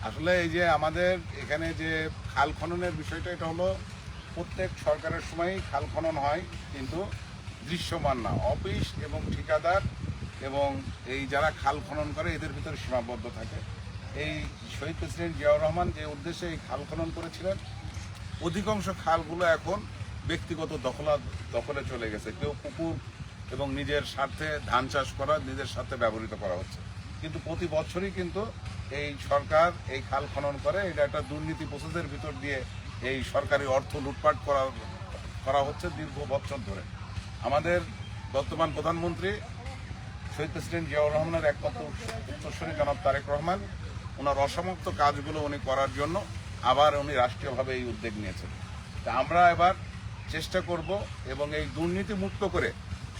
আসলে এই যে আমাদের এখানে যে খাল খননের বিষয়টা, এটা হলো প্রত্যেক সরকারের সময়ই খাল খনন হয়, কিন্তু দৃশ্যমান না। অফিস এবং ঠিকাদার এবং এই যারা খাল খনন করে এদের ভিতরে সীমাবদ্ধ থাকে। এই শহীদ প্রেসিডেন্ট জিয়াউর রহমান যে উদ্দেশ্যে এই খাল খনন করেছিলেন, অধিকাংশ খালগুলো এখন ব্যক্তিগত দখলে চলে গেছে। কেউ পুকুর এবং নিজের স্বার্থে ধান চাষ করা, নিজের স্বার্থে ব্যবহৃত করা হচ্ছে। কিন্তু প্রতি বছরই কিন্তু এই সরকার এই খাল খনন করে। এটা একটা দুর্নীতি প্রসেসের ভিতর দিয়ে এই সরকারি অর্থ লুটপাট করা হচ্ছে দীর্ঘ বছর ধরে। আমাদের বর্তমান প্রধানমন্ত্রী শহীদ প্রেসিডেন্ট জিয়াউর রহমানের একমাত্র উত্তরসূরি জনাব তারেক রহমান, ওনার অসমাপ্ত কাজগুলো উনি করার জন্য আবার উনি রাষ্ট্রীয়ভাবে এই উদ্যোগ নিয়েছেন। তা আমরা এবার চেষ্টা করব এবং এই দুর্নীতি মুক্ত করে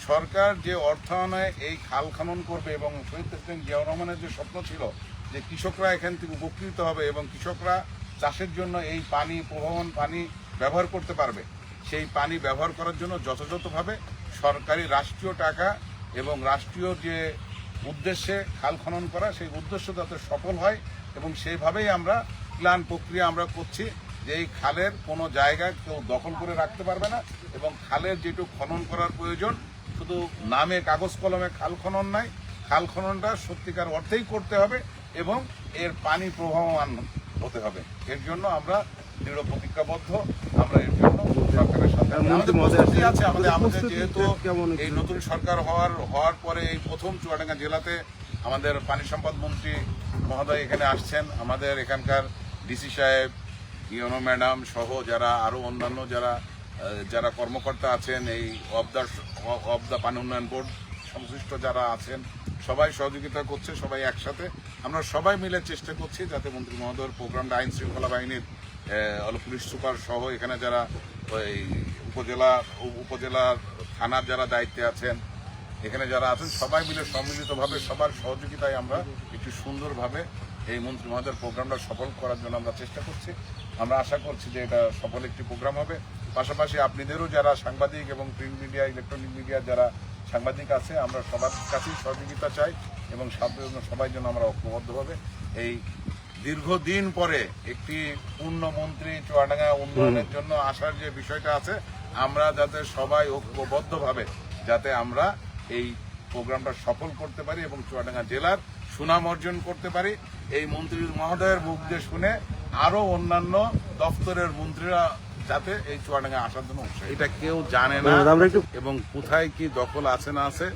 সরকার যে অর্থায়নে এই খাল খনন করবে, এবং শহীদ প্রেসিডেন্ট জিয়াউর রহমানের যে স্বপ্ন ছিল যে কৃষকরা এখান থেকে উপকৃত হবে এবং কৃষকরা চাষের জন্য এই পানি, প্রবাহমান পানি ব্যবহার করতে পারবে, সেই পানি ব্যবহার করার জন্য যথাযথভাবে সরকারি রাষ্ট্রীয় টাকা এবং রাষ্ট্রীয় যে উদ্দেশ্যে খাল খনন করা, সেই উদ্দেশ্য যাতে সফল হয়, এবং সেইভাবেই আমরা প্ল্যান প্রক্রিয়া আমরা করছি যে এই খালের কোনো জায়গা কেউ দখল করে রাখতে পারবে না, এবং খালের যেটুকু খনন করার প্রয়োজন শুধু নামে কাগজ কলমে খাল খনন নাই, খাল খননটা সত্যিকার অর্থেই করতে হবে এবং এর পানি প্রবাহমান হতে হবে। এর জন্য আমরা দৃঢ় প্রতিজ্ঞাবদ্ধ। আমরা এর জন্য সরকারের সাথে আছে। আমাদের যেহেতু এই নতুন সরকার হওয়ার পরে এই প্রথম চুয়াডাঙ্গা জেলাতে আমাদের পানি সম্পদ মন্ত্রী মহোদয় এখানে আসছেন, আমাদের এখানকার ডিসি সাহেব, ইউনো ম্যাডাম সহ যারা আরো অন্যান্য যারা কর্মকর্তা আছেন, এই অব দ্য পানি উন্নয়ন বোর্ড সংশ্লিষ্ট যারা আছেন, সবাই সহযোগিতা করছে। সবাই একসাথে আমরা সবাই মিলে চেষ্টা করছি যাতে মন্ত্রী মহোদয়ের প্রোগ্রামটা আইন শৃঙ্খলা বাহিনীর পুলিশ সুপার সহ এখানে যারা ওই উপজেলার থানার যারা দায়িত্বে আছেন, এখানে যারা আছেন, সবাই মিলে সম্মিলিতভাবে সবার সহযোগিতায় আমরা একটু সুন্দরভাবে এই মন্ত্রী মহোদয়ের প্রোগ্রামটা সফল করার জন্য আমরা চেষ্টা করছি। আমরা আশা করছি যে এটা সফল একটি প্রোগ্রাম হবে। পাশাপাশি আপনাদেরও যারা সাংবাদিক এবং প্রিন্ট মিডিয়া, ইলেকট্রনিক মিডিয়া যারা সাংবাদিক আছে, আমরা সবার কাছেই সহযোগিতা চাই এবং সবাই যেন আমরা ঐক্যবদ্ধভাবে এই দীর্ঘদিন পরে একটি পূর্ণমন্ত্রী চুয়াডাঙ্গা উন্নয়নের জন্য আসার যে বিষয়টা আছে, আমরা যাতে সবাই ঐক্যবদ্ধভাবে যাতে আমরা এই প্রোগ্রামটা সফল করতে পারি এবং চুয়াডাঙ্গা জেলার সুনাম অর্জন করতে পারি। এই মন্ত্রী মহোদয়ের মুখ দিয়ে শুনে আরো অন্যান্য দপ্তরের মন্ত্রীরা যাতে এই চুয়াডাঙ্গা আসার জন্য এটা কেউ জানে না, এবং কোথায় কি দখল আছে না আছে,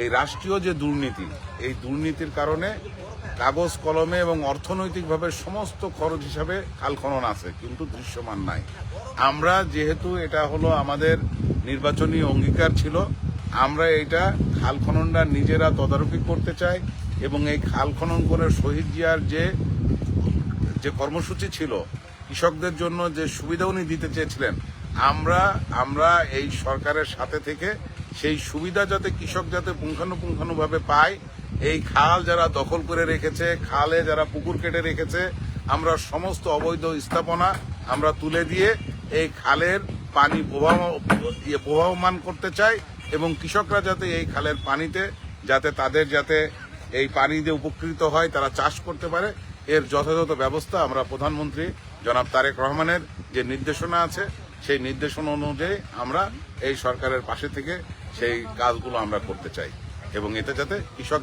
এই রাষ্ট্রীয় যে দুর্নীতি, এই দুর্নীতির কারণে কাগজ কলমে এবং অর্থনৈতিকভাবে সমস্ত খরচ হিসাবে খাল খনন আছে, কিন্তু দৃশ্যমান নাই। আমরা যেহেতু এটা হলো আমাদের নির্বাচনী অঙ্গীকার ছিল, আমরা এটা খাল খননটা নিজেরা তদারকি করতে চাই, এবং এই খাল খনন করে শহীদ জিয়ার যে কর্মসূচি ছিল, কৃষকদের জন্য যে সুবিধা উনি দিতে চেয়েছিলেন, আমরা এই সরকারের সাথে থেকে সেই সুবিধা যাতে কৃষক যাতে পুঙ্খানুপুঙ্খানুভাবে পায়, এই খাল যারা দখল করে রেখেছে, খালে যারা পুকুর কেটে রেখেছে, আমরা সমস্ত অবৈধ স্থাপনা আমরা তুলে দিয়ে এই খালের পানি প্রবাহমান করতে চাই, এবং কৃষকরা যাতে এই খালের পানিতে যাতে এই পানি দিয়ে উপকৃত হয়, তারা চাষ করতে পারে, এর যথাযথ ব্যবস্থা আমরা প্রধানমন্ত্রী জনাব তারেক রহমানের যে নির্দেশনা আছে, সেই নির্দেশনা অনুযায়ী আমরা এই সরকারের পাশে থেকে সেই কাজগুলো আমরা করতে চাই, এবং এতে যাতে কৃষক